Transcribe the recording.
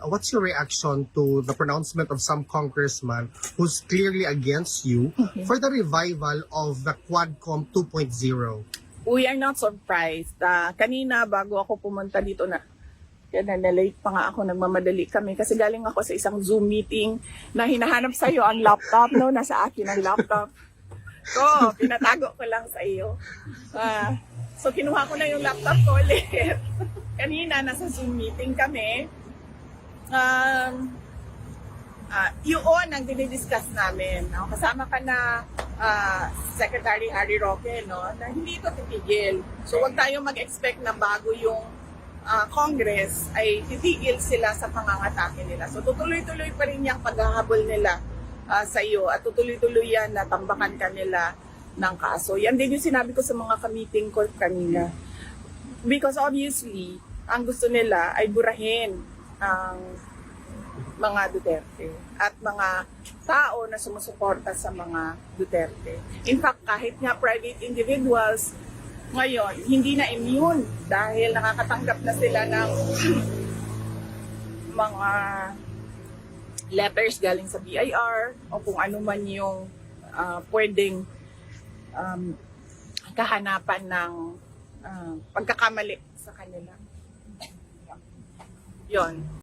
What's your reaction to the pronouncement of some congressman who's clearly against you for the revival of the Quadcom 2.0? We are not surprised. Kanina bago ako pumunta dito na-late pa nga ako, nagmamadali kami kasi galing ako sa isang Zoom meeting na hinahanap sa iyo ang laptop, no? Nasa akin ang laptop. So, pinatago ko lang sa iyo. So, kinuha ko na yung laptop ko ulit. Kanina, nasa Zoom meeting kami. Yun ang dinidiscuss namin. No? Kasama ka na Secretary Harry Roque, no? Na hindi ito titigil. So, wag tayong mag-expect na bago yung Congress ay titigil sila sa pangangatake nila. So, tutuloy-tuloy pa rin yung paghahabol nila sa iyo at tutuloy-tuloy yan na tambakan kanila ng kaso. Yan din yung sinabi ko sa mga ka-meeting ko kanina. Because obviously, ang gusto nila ay burahin ang mga Duterte at mga tao na sumusuporta sa mga Duterte. In fact, kahit nga private individuals, ngayon, hindi na immune dahil nakakatanggap na sila ng mga letters galing sa BIR o kung ano man yung pwedeng kahanapan ng pagkakamali sa kanila. Yon.